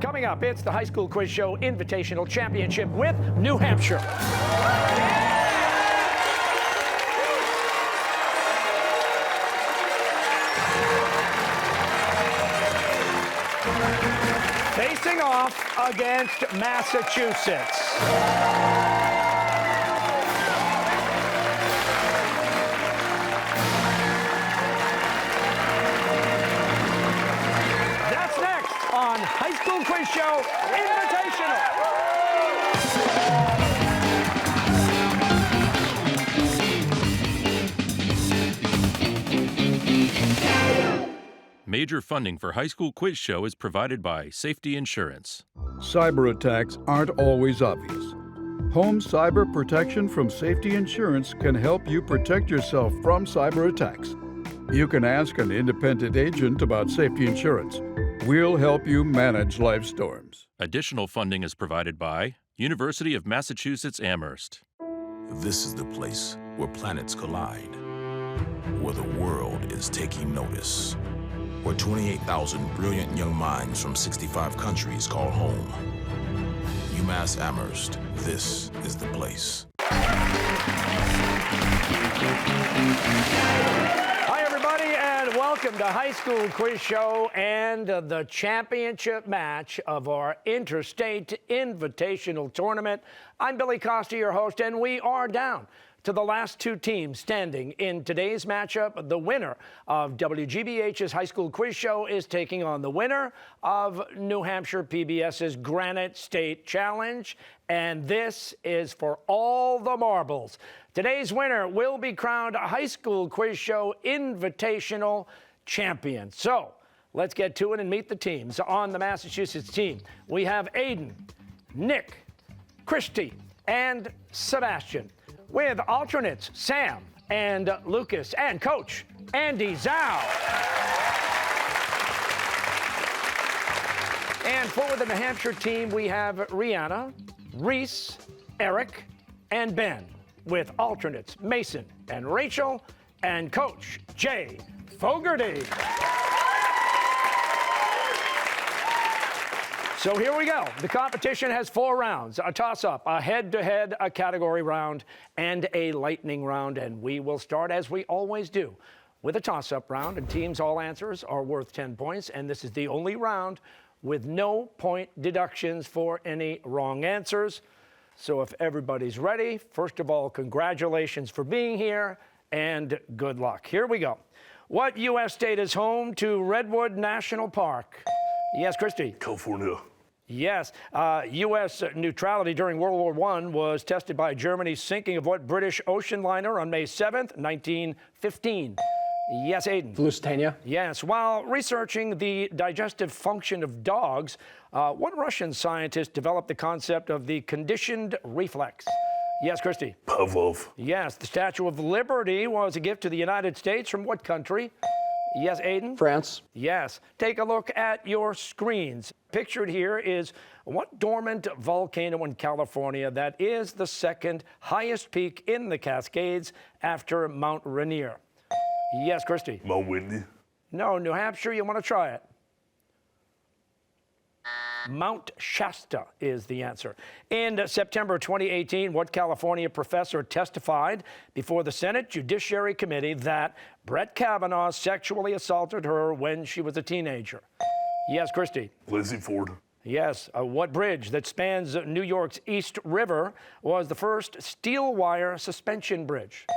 Coming up, it's the High School Quiz Show Invitational Championship with New Hampshire. Facing off against Massachusetts. That's next on High School Quiz Show Invitational. Major funding for High School Quiz Show is provided by Safety Insurance. Cyber attacks aren't always obvious. Home cyber protection from Safety Insurance can help you protect yourself from cyber attacks. You can ask an independent agent about Safety Insurance. We'll help you manage life storms. Additional funding is provided by University of Massachusetts Amherst. This is the place where planets collide, where the world is taking notice, where 28,000 brilliant young minds from 65 countries call home. UMass Amherst, this is the place. Hi, everybody, and welcome to High School Quiz Show and the championship match of our Interstate Invitational Tournament. I'm Billy Costa, your host, and we are down to the last two teams standing in today's matchup. The winner of WGBH's High School Quiz Show is taking on the winner of New Hampshire PBS's Granite State Challenge, and this is for all the marbles. Today's winner will be crowned High School Quiz Show Invitational Champion. So let's get to it and meet the teams. On the Massachusetts team, we have Aiden, Nick, Christy, and Sebastian, with alternates Sam and Lucas, and coach Andy Zhao. And for the New Hampshire team, we have Rihanna, Reese, Eric, and Ben, with alternates Mason and Rachel, and coach Jay Fogarty. So here we go. The competition has 4 rounds: a toss-up, a head-to-head, a category round, and a lightning round. And we will start, as we always do, with a toss-up round. And teams' all answers are worth 10 points. And this is the only round with no point deductions for any wrong answers. So if everybody's ready, first of all, congratulations for being here, and good luck. Here we go. What U.S. state is home to Redwood National Park? Yes, Christy. California. Yes. U.S. neutrality during World War I was tested by Germany's sinking of what British ocean liner on May 7th, 1915? Yes, Aiden. Lusitania. Yes. While researching the digestive function of dogs, what Russian scientist developed the concept of the conditioned reflex? Yes, Christy. Pavlov. Yes. The Statue of Liberty was a gift to the United States from what country? Yes, Aiden? France. Yes. Take a look at your screens. Pictured here is what dormant volcano in California that is the second highest peak in the Cascades after Mount Rainier? Yes, Christy. Mount Whitney. No, New Hampshire, you want to try it? Mount Shasta is the answer. In September 2018, what California professor testified before the Senate Judiciary Committee that Brett Kavanaugh sexually assaulted her when she was a teenager? Yes, Christy. Lizzie Ford. Yes. What bridge that spans New York's East River was the first steel wire suspension bridge?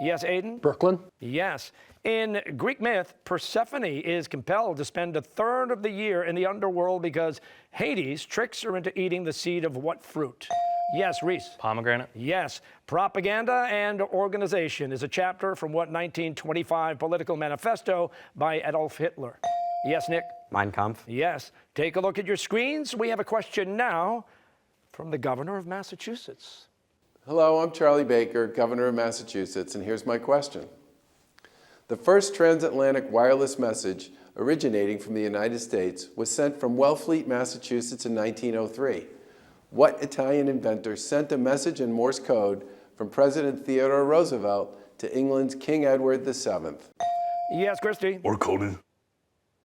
Yes, Aiden? Brooklyn. Yes. In Greek myth, Persephone is compelled to spend a third of the year in the underworld because Hades tricks her into eating the seed of what fruit? Yes, Reese. Pomegranate. Yes. Propaganda and Organization is a chapter from what 1925 political manifesto by Adolf Hitler? Yes, Nick. Mein Kampf. Yes. Take a look at your screens. We have a question now from the governor of Massachusetts. Hello, I'm Charlie Baker, Governor of Massachusetts, and here's my question. The first transatlantic wireless message originating from the United States was sent from Wellfleet, Massachusetts in 1903. What Italian inventor sent a message in Morse code from President Theodore Roosevelt to England's King Edward VII? Yes, Christy. Marconi.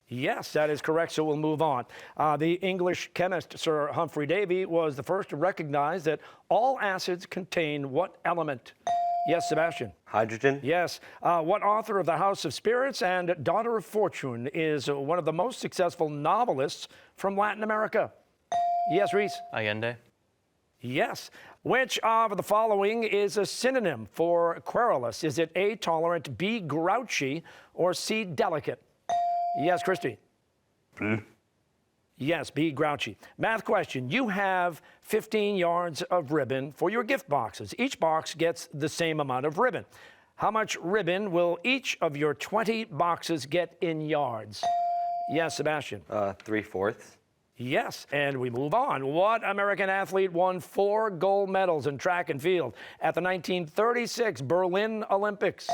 Yes, that is correct, so we'll move on. The English chemist Sir Humphrey Davy was the first to recognize that all acids contain what element? Yes, Sebastian. Hydrogen. Yes. What author of The House of Spirits and Daughter of Fortune is one of the most successful novelists from Latin America? Yes, Reese. Allende. Yes. Which of the following is a synonym for querulous? Is it A, tolerant, B, grouchy, or C, delicate? Yes, Christy. B. Yes, B, grouchy. Math question. You have 15 yards of ribbon for your gift boxes. Each box gets the same amount of ribbon. How much ribbon will each of your 20 boxes get in yards? Yes, Sebastian. 3/4. Yes, and we move on. What American athlete won 4 gold medals in track and field at the 1936 Berlin Olympics?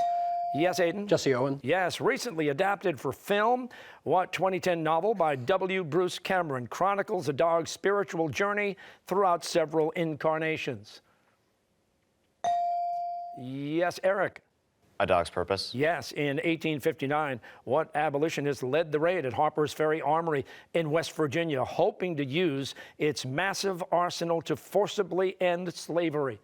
Yes, Aiden? Jesse Owen. Yes, recently adapted for film. What 2010 novel by W. Bruce Cameron chronicles a dog's spiritual journey throughout several incarnations? Yes, Eric. A Dog's Purpose. Yes, in 1859, what abolitionist led the raid at Harper's Ferry Armory in West Virginia, hoping to use its massive arsenal to forcibly end slavery?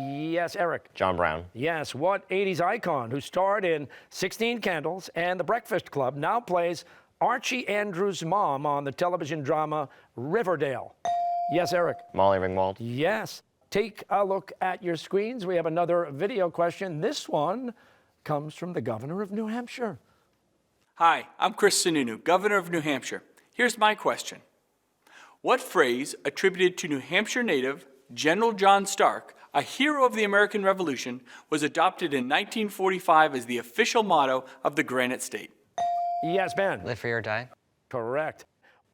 Yes, Eric. John Brown. Yes, what 80s icon who starred in 16 Candles and The Breakfast Club now plays Archie Andrews' mom on the television drama Riverdale? Yes, Eric. Molly Ringwald. Yes. Take a look at your screens. We have another video question. This one comes from the governor of New Hampshire. Hi, I'm Chris Sununu, governor of New Hampshire. Here's my question. What phrase attributed to New Hampshire native General John Stark, a hero of the American Revolution, was adopted in 1945 as the official motto of the Granite State? Yes, Ben. Live free or die. Correct.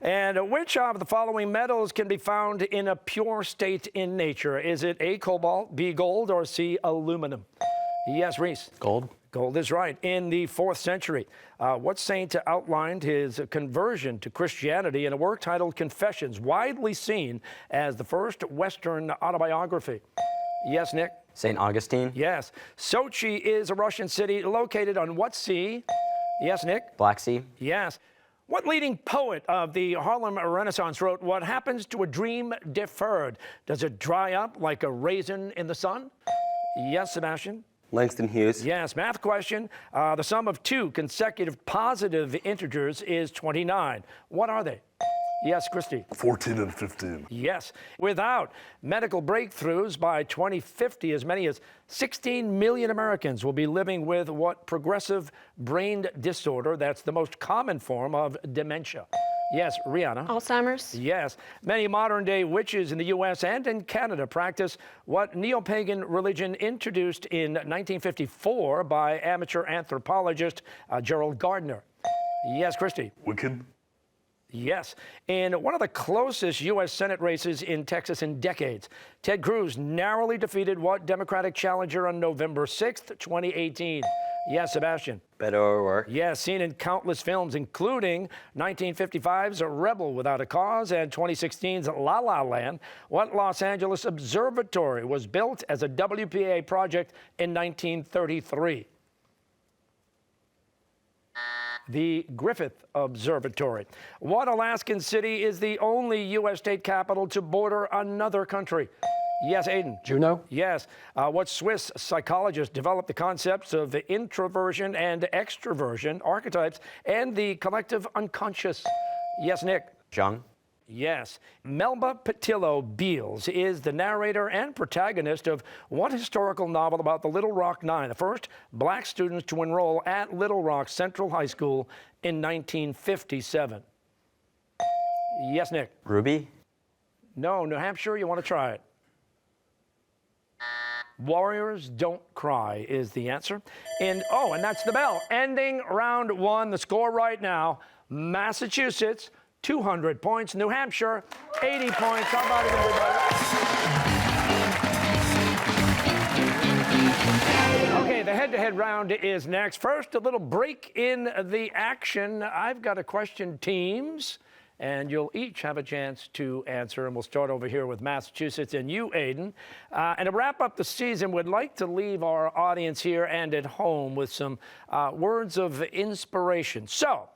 And which of the following metals can be found in a pure state in nature? Is it A, cobalt, B, gold, or C, aluminum? Yes, Reese. Gold. Gold is right. In the 4th century, what saint outlined his conversion to Christianity in a work titled Confessions, widely seen as the first Western autobiography? Yes, Nick. St. Augustine. Yes. Sochi is a Russian city located on what sea? Yes, Nick. Black Sea. Yes. What leading poet of the Harlem Renaissance wrote, "What happens to a dream deferred? Does it dry up like a raisin in the sun?" Yes, Sebastian. Langston Hughes. Yes, math question. The sum of 2 consecutive positive integers is 29. What are they? Yes, Christy. 14 and 15. Yes. Without medical breakthroughs, by 2050, as many as 16 million Americans will be living with what progressive brain disorder that's the most common form of dementia? Yes, Rihanna. Alzheimer's. Yes. Many modern-day witches in the U.S. and in Canada practice what neo-pagan religion introduced in 1954 by amateur anthropologist Gerald Gardner? Yes, Christy. Wiccan. Yes. In one of the closest U.S. Senate races in Texas in decades, Ted Cruz narrowly defeated what Democratic challenger on November 6th, 2018? Yes, Sebastian. Beto O'Rourke. Yes, seen in countless films, including 1955's Rebel Without a Cause and 2016's La La Land. What Los Angeles observatory was built as a WPA project in 1933? The Griffith Observatory. What Alaskan city is the only U.S. state capital to border another country? Yes, Aiden. Juneau. Yes. What Swiss psychologist developed the concepts of introversion and extroversion archetypes and the collective unconscious? Yes, Nick. Jung. Yes. Melba Patillo Beals is the narrator and protagonist of what historical novel about the Little Rock Nine, the first black students to enroll at Little Rock Central High School in 1957? Yes, Nick. Ruby. No, New Hampshire, you want to try it? Warriors Don't Cry is the answer. And that's the bell. Ending round 1. The score right now, Massachusetts, 200 points. New Hampshire, 80 points. How about it, everybody? Okay, the head-to-head round is next. First, a little break in the action. I've got a question, teams, and you'll each have a chance to answer. And we'll start over here with Massachusetts and you, Aiden. And to wrap up the season, we'd like to leave our audience here and at home with some words of inspiration. So,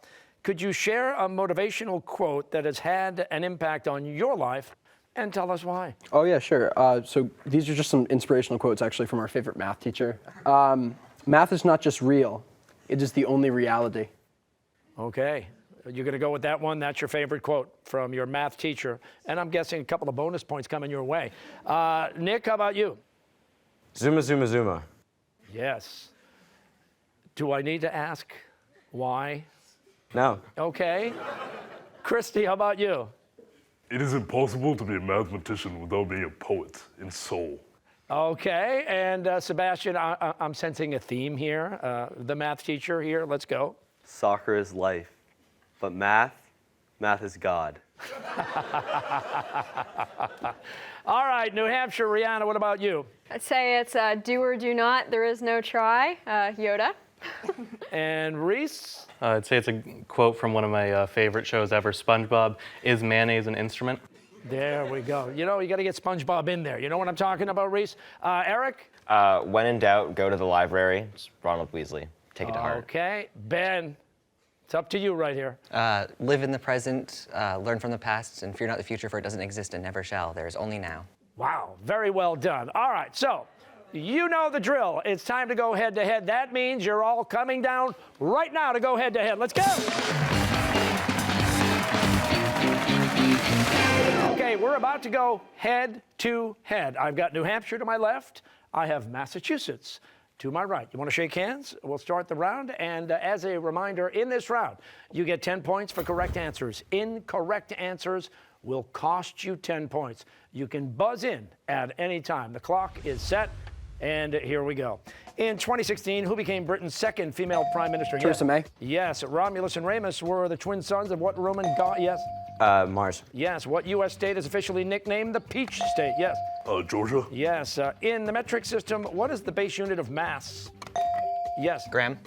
could you share a motivational quote that has had an impact on your life and tell us why? Oh, yeah, sure. So these are just some inspirational quotes, actually, from our favorite math teacher. Math is not just real, it is the only reality. Okay. You're going to go with that one. That's your favorite quote from your math teacher. And I'm guessing a couple of bonus points coming your way. Nick, how about you? Zuma, zuma, zuma. Yes. Do I need to ask why? No. Okay. Christy, how about you? It is impossible to be a mathematician without being a poet in soul. Okay. And Sebastian, I'm sensing a theme here. The math teacher here. Let's go. Soccer is life, but math is God. All right, New Hampshire, Rihanna, what about you? I'd say it's do or do not, there is no try, Yoda. And Reese? I'd say it's a quote from one of my favorite shows ever, SpongeBob. Is mayonnaise an instrument? There we go. You know, you got to get SpongeBob in there. You know what I'm talking about, Reese? Eric? When in doubt, go to the library. It's Ronald Weasley. Take it to heart. Okay. Ben, it's up to you right here. Live in the present, learn from the past, and fear not the future, for it doesn't exist and never shall. There is only now. Wow, very well done. All right, so you know the drill. It's time to go head-to-head. That means you're all coming down right now to go head-to-head. Let's go. Okay, we're about to go head-to-head. I've got New Hampshire to my left. I have Massachusetts to my right. You want to shake hands? We'll start the round. And as a reminder, in this round, you get 10 points for correct answers. Incorrect answers will cost you 10 points. You can buzz in at any time. The clock is set, and here we go. In 2016, who became Britain's second female prime minister? Theresa May. Yes. Romulus and Remus were the twin sons of what Roman god? Yes. Mars. Yes. What U.S. state is officially nicknamed the Peach State? Yes. Georgia? Yes. In the metric system, what is the base unit of mass? Yes. Graham.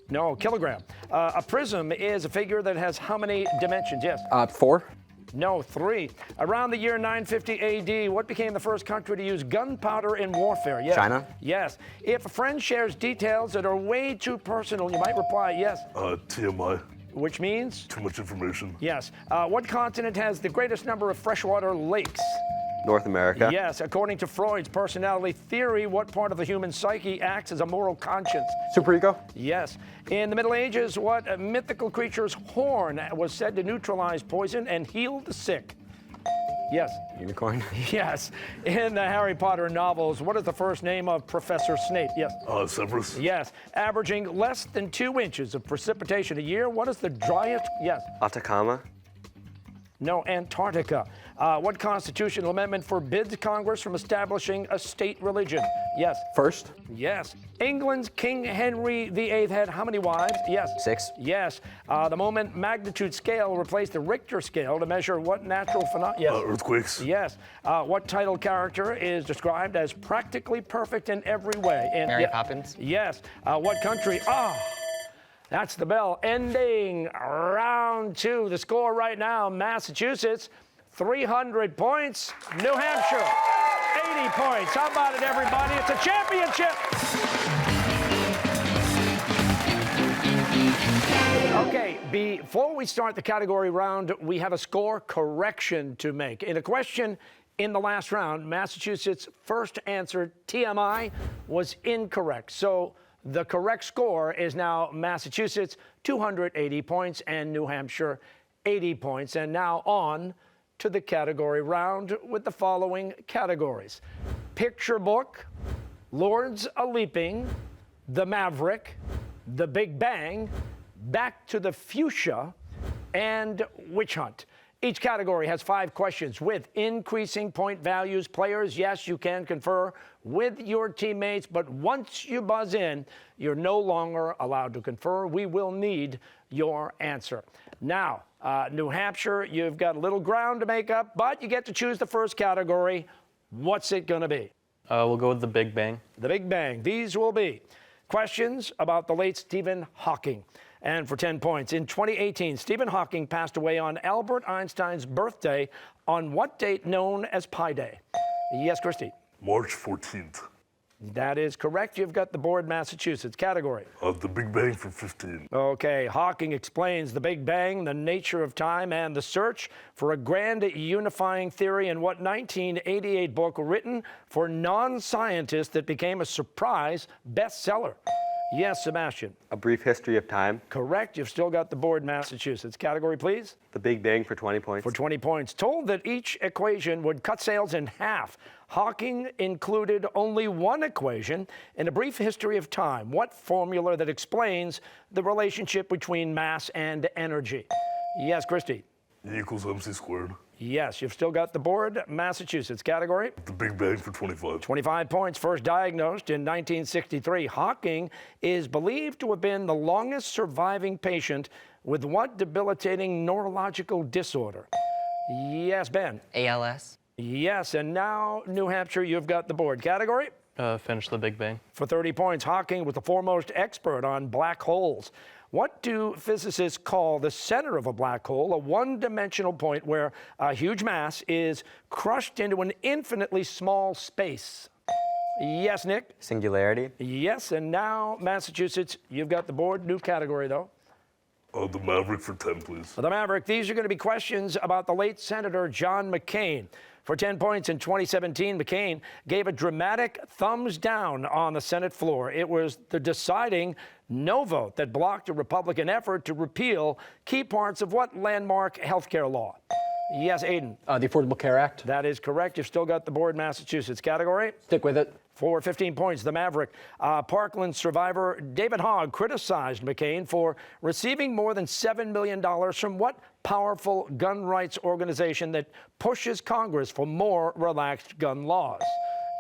No, kilogram. A prism is a figure that has how many dimensions? Yes. 4. No, 3. Around the year 950 A.D., what became the first country to use gunpowder in warfare? Yes. China. Yes. If a friend shares details that are way too personal, you might reply yes. TMI. Which means? Too much information. Yes. What continent has the greatest number of freshwater lakes? North America. Yes. According to Freud's personality theory, what part of the human psyche acts as a moral conscience? Superego. Yes. In the Middle Ages, what mythical creature's horn was said to neutralize poison and heal the sick? Yes. Unicorn. Yes. In the Harry Potter novels, what is the first name of Professor Snape? Yes. Severus. Yes. Averaging less than 2 inches of precipitation a year, what is the driest? Yes. Atacama. No, Antarctica. What constitutional amendment forbids Congress from establishing a state religion? Yes. First. Yes. England's King Henry VIII had how many wives? Yes. 6. Yes. The moment magnitude scale replaced the Richter scale to measure what natural phenomenon? Yes. Earthquakes. Yes. What title character is described as practically perfect in every way? Mary Poppins. Yes. What country? That's the bell. Ending round 2. The score right now, Massachusetts, 300 points. New Hampshire, 80 points. How about it, everybody? It's a championship. Okay, before we start the category round, we have a score correction to make. In a question in the last round, Massachusetts' first answer, TMI, was incorrect. So the correct score is now Massachusetts, 280 points, and New Hampshire, 80 points. And now on to the category round with the following categories: Picture Book, Lords A-Leaping, The Maverick, The Big Bang, Back to the Fuchsia, and Witch Hunt. Each category has 5 questions with increasing point values. Players, yes, you can confer with your teammates, but once you buzz in, you're no longer allowed to confer. We will need your answer. Now, New Hampshire, you've got a little ground to make up, but you get to choose the first category. What's it going to be? We'll go with the Big Bang. The Big Bang. These will be questions about the late Stephen Hawking. And for 10 points, in 2018, Stephen Hawking passed away on Albert Einstein's birthday on what date known as Pi Day? Yes, Christy. March 14th. That is correct. You've got the board, Massachusetts. Category. The Big Bang for 15. Okay, Hawking explains the Big Bang, the nature of time, and the search for a grand unifying theory in what 1988 book written for non-scientists that became a surprise bestseller? Yes, Sebastian. A Brief History of Time. Correct. You've still got the board, Massachusetts. Category, please. The Big Bang for 20 points. For 20 points. Told that each equation would cut sails in half. Hawking included only one equation in A Brief History of Time. What formula that explains the relationship between mass and energy? Yes, Christy. E equals MC squared. Yes, you've still got the board, Massachusetts. Category. The Big Bang for 25. 25 points. First diagnosed in 1963. Hawking is believed to have been the longest surviving patient with what debilitating neurological disorder? Yes, Ben. ALS. Yes, and now, New Hampshire, you've got the board. Category? Finish the Big Bang. For 30 points, Hawking was the foremost expert on black holes. What do physicists call the center of a black hole, a one-dimensional point where a huge mass is crushed into an infinitely small space? Yes, Nick? Singularity. Yes, and now, Massachusetts, you've got the board. New category, though. The Maverick for 10, please. The Maverick, these are going to be questions about the late Senator John McCain. For 10 points in 2017, McCain gave a dramatic thumbs down on the Senate floor. It was the deciding no vote that blocked a Republican effort to repeal key parts of what landmark health care law? Yes, Aiden. The Affordable Care Act. That is correct. You've still got the board, Massachusetts. Category? Stick with it. For 15 points, the Maverick. Parkland survivor David Hogg criticized McCain for receiving more than $7 million from what powerful gun rights organization that pushes Congress for more relaxed gun laws?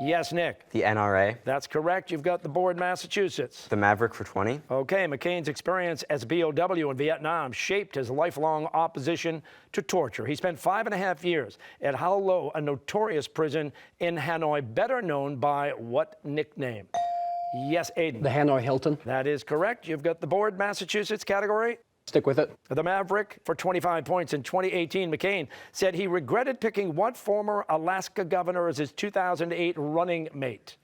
Yes, Nick. The NRA. That's correct. You've got the board, Massachusetts. The Maverick for 20. Okay, McCain's experience as a BOW in Vietnam shaped his lifelong opposition to torture. He spent 5.5 years at How Lo, a notorious prison in Hanoi, better known by what nickname? Yes, Aiden. The Hanoi Hilton. That is correct. You've got the board, Massachusetts. Category? Stick with it. The Maverick for 25 points in 2018. McCain said he regretted picking what former Alaska governor as his 2008 running mate?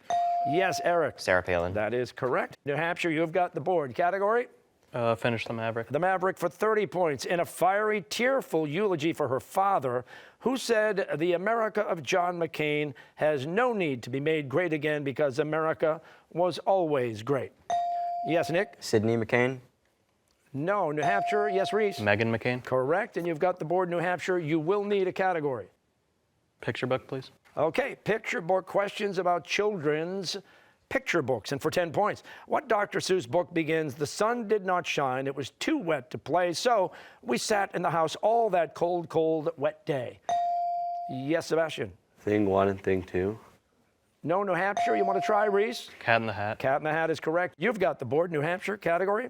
Yes, Eric. Sarah Palin. That is correct. New Hampshire, you've got the board. Category? Finish the Maverick. The Maverick for 30 points in a fiery, tearful eulogy for her father, who said the America of John McCain has no need to be made great again because America was always great. Yes, Nick? Sidney McCain. No. New Hampshire, yes, Reese? Meghan McCain. Correct, and you've got the board, New Hampshire. You will need a category. Picture book, please. Okay, picture book questions about children's picture books. And for 10 points, what Dr. Seuss book begins, "The sun did not shine, it was too wet to play, so we sat in the house all that cold, cold, wet day"? Yes, Sebastian? Thing 1 and Thing 2. No, New Hampshire. You want to try, Reese? Cat in the Hat. Cat in the Hat is correct. You've got the board, New Hampshire. Category?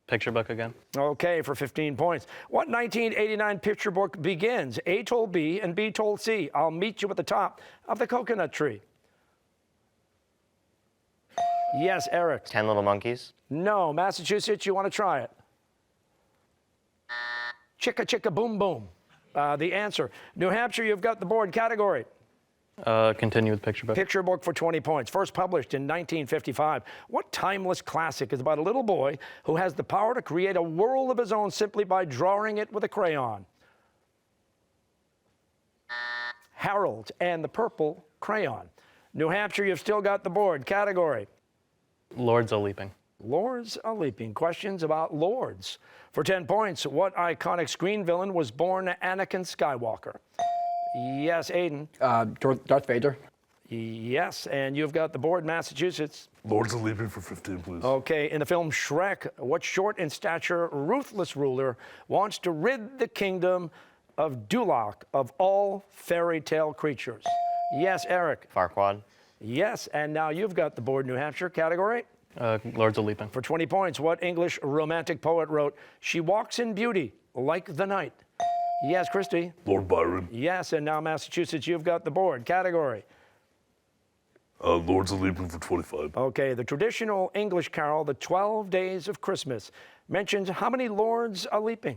Picture book again. Okay, for 15 points. What 1989 picture book begins, A told B and B told C, "I'll meet you at the top of the coconut tree"? Yes, Eric. 10 Little Monkeys. No, Massachusetts, you want to try it? Chicka chicka boom boom. The answer. New Hampshire, you've got the board. Category? Continue with picture book. Picture book for 20 points. First published in 1955. What timeless classic is about a little boy who has the power to create a world of his own simply by drawing it with a crayon? Harold and the Purple Crayon. New Hampshire, you've still got the board. Category? Lords a Leaping. Lords a Leaping. Questions about lords. For 10 points, what iconic screen villain was born Anakin Skywalker? Yes, Aiden. Darth Vader. Yes, and you've got the board, Massachusetts. Lords of Leaping for 15, please. Okay, in the film Shrek, what short in stature, ruthless ruler wants to rid the kingdom of Duloc of all fairy tale creatures? Yes, Eric. Farquaad. Yes, and now you've got the board, New Hampshire. Category? Lords of Leaping. For 20 points, what English romantic poet wrote, "She walks in beauty like the night"? Yes, Christy. Lord Byron. Yes, and now Massachusetts, you've got the board. Category? Lords of Leaping for 25. Okay, the traditional English carol, The 12 Days of Christmas, mentions how many lords are leaping?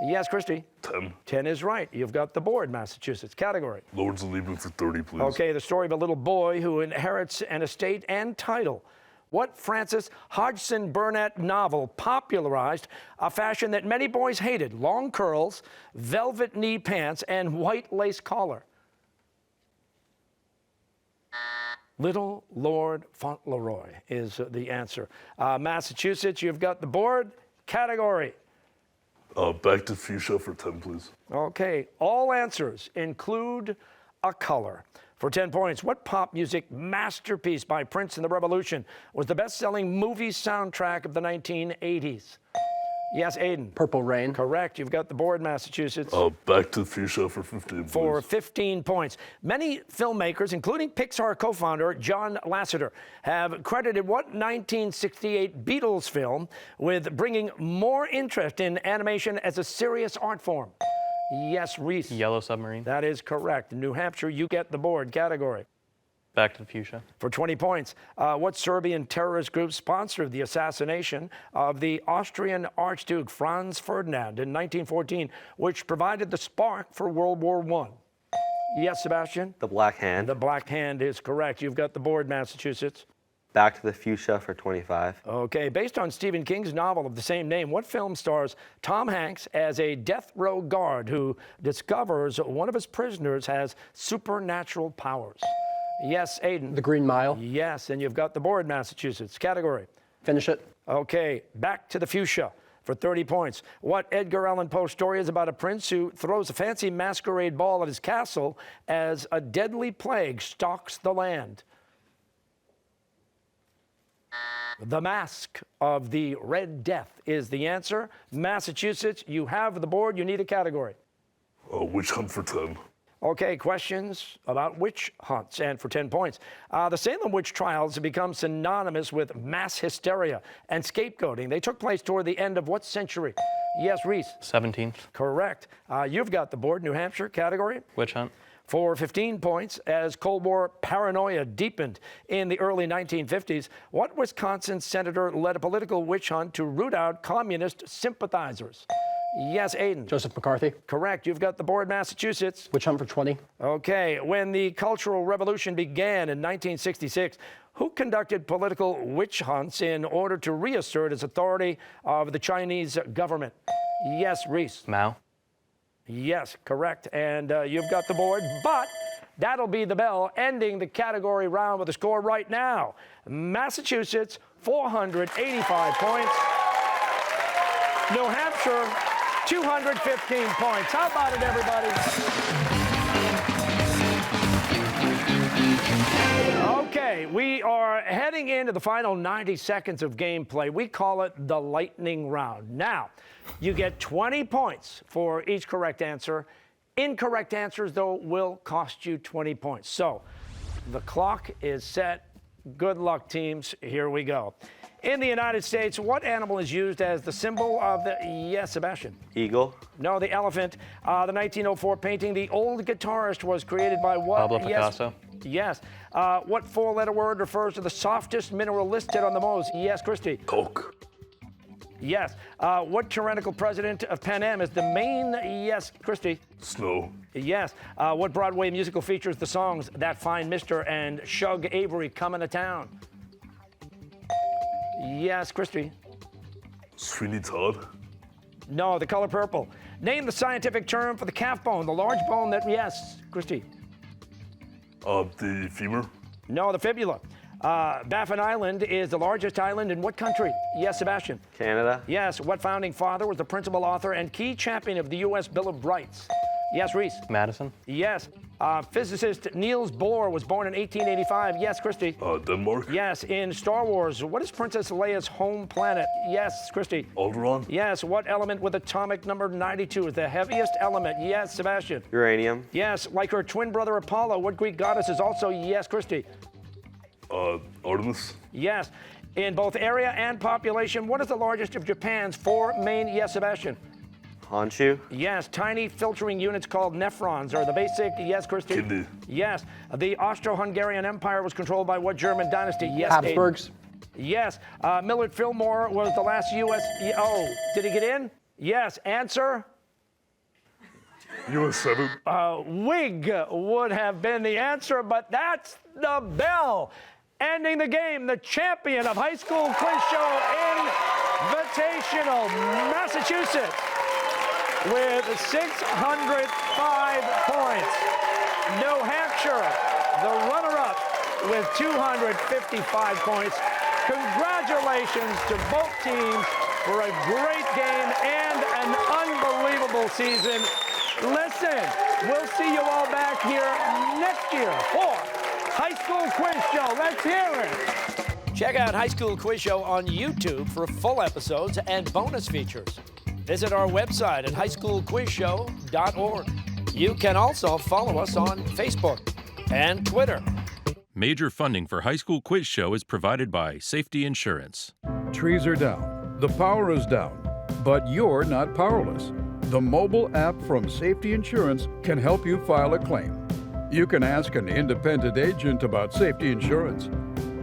Yes, Christy. 10. 10 is right. You've got the board, Massachusetts. Category. Lords of Leaving for 30, please. Okay, the story of a little boy who inherits an estate and title. What Frances Hodgson Burnett novel popularized a fashion that many boys hated? Long curls, velvet knee pants, and white lace collar. Little Lord Fauntleroy is the answer. Massachusetts, you've got the board. Category. Back to Fuchsia for 10, please. Okay, all answers include a color. For 10 points, what pop music masterpiece by Prince and the Revolution was the best-selling movie soundtrack of the 1980s? Yes, Aiden. Purple Rain. Correct. You've got the board, Massachusetts. Back to Fuchsia for 15, please. For 15 points. Many filmmakers, including Pixar co-founder John Lasseter, have credited what 1968 Beatles film with bringing more interest in animation as a serious art form? Yes, Reese. Yellow Submarine. That is correct. New Hampshire, you get the board. Category. Back to the fuchsia. For 20 points, what Serbian terrorist group sponsored the assassination of the Austrian Archduke Franz Ferdinand in 1914, which provided the spark for World War I? Yes, Sebastian? The Black Hand. The Black Hand is correct. You've got the board, Massachusetts. Back to the Fuchsia for 25. Okay, based on Stephen King's novel of the same name, what film stars Tom Hanks as a death row guard who discovers one of his prisoners has supernatural powers? Yes, Aiden. The Green Mile. Yes, and you've got the board, Massachusetts. Category. Finish it. Okay, back to the fuchsia for 30 points. What Edgar Allan Poe story is about a prince who throws a fancy masquerade ball at his castle as a deadly plague stalks the land? The Mask of the Red Death is the answer. Massachusetts, you have the board. You need a category. Witch Hunt for 10. Okay, questions about witch hunts, and for 10 points. The Salem witch trials have become synonymous with mass hysteria and scapegoating. They took place toward the end of what century? Yes, Reese. 17th. Correct. You've got the board, New Hampshire. Category? Witch hunt. For 15 points, as Cold War paranoia deepened in the early 1950s, what Wisconsin senator led a political witch hunt to root out communist sympathizers? Yes, Aiden. Joseph McCarthy. Correct. You've got the board, Massachusetts. Witch hunt for 20. Okay. When the Cultural Revolution began in 1966, who conducted political witch hunts in order to reassert its authority of the Chinese government? Yes, Reese. Mao. Yes, correct. And you've got the board, but that'll be the bell ending the category round with a score right now. Massachusetts, 485 points. New Hampshire, 215 points. How about it, everybody? Okay, we are heading into the final 90 seconds of gameplay. We call it the lightning round. Now, you get 20 points for each correct answer. Incorrect answers, though, will cost you 20 points. So, the clock is set. Good luck, teams. Here we go. In the United States, what animal is used as the symbol of the... Yes, Sebastian. Eagle. No, the elephant. The 1904 painting, The Old Guitarist, was created by what? Pablo Picasso. Yes. What four-letter word refers to the softest mineral listed on the MOS? Yes, Christy. Coke. Yes. What tyrannical president of Pan Am is the main... Yes, Christy. Snow. Yes. What Broadway musical features the songs That Fine Mister and Shug Avery Comin' to Town? Yes, Christy. Sweeney Todd. No, the color purple. Name the scientific term for the calf bone, the large bone that... Yes, Christy. The femur. No, the fibula. Baffin Island is the largest island in what country? Yes, Sebastian. Canada. Yes. What founding father was the principal author and key champion of the U.S. Bill of Rights? Yes, Reese. Madison. Yes. Physicist Niels Bohr was born in 1885. Yes, Christy. Denmark. Yes. In Star Wars, what is Princess Leia's home planet? Yes, Christy. Alderaan. Yes. What element with atomic number 92 is the heaviest element? Yes, Sebastian. Uranium. Yes. Like her twin brother Apollo, what Greek goddess is also... Yes, Christy. Artemis. Yes. In both area and population, what is the largest of Japan's four main... Yes, Sebastian. Honshu. Yes. Tiny filtering units called nephrons are the basic... Yes, Christy. Kidney. Yes. The Austro-Hungarian Empire was controlled by what German dynasty? Yes, Habsburgs. Yes. Millard Fillmore was the last U.S... Oh, did he get in? Yes. Answer? US 7. Wig would have been the answer, but that's the bell. Ending the game, the champion of High School Quiz Show Invitational, Massachusetts, with 605 points. New Hampshire, the runner-up, with 255 points. Congratulations to both teams for a great game and an unbelievable season. Listen, we'll see you all back here next year for High School Quiz Show. Let's hear it. Check out High School Quiz Show on YouTube for full episodes and bonus features. Visit our website at highschoolquizshow.org. You can also follow us on Facebook and Twitter. Major funding for High School Quiz Show is provided by Safety Insurance. Trees are down, the power is down, but you're not powerless. The mobile app from Safety Insurance can help you file a claim. You can ask an independent agent about safety insurance.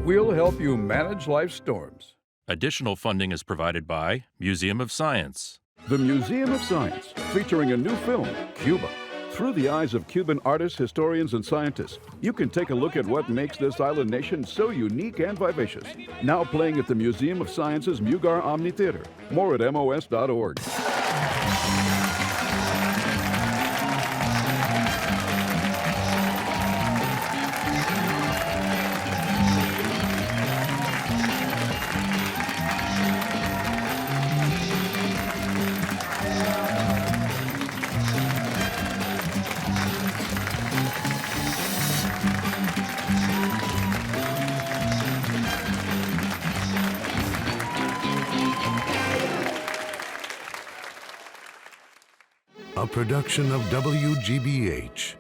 We'll help you manage life's storms. Additional funding is provided by Museum of Science. The Museum of Science, featuring a new film, Cuba. Through the eyes of Cuban artists, historians, and scientists, you can take a look at what makes this island nation so unique and vivacious. Now playing at the Museum of Science's Mugar Omni Theater. More at MOS.org. A production of WGBH.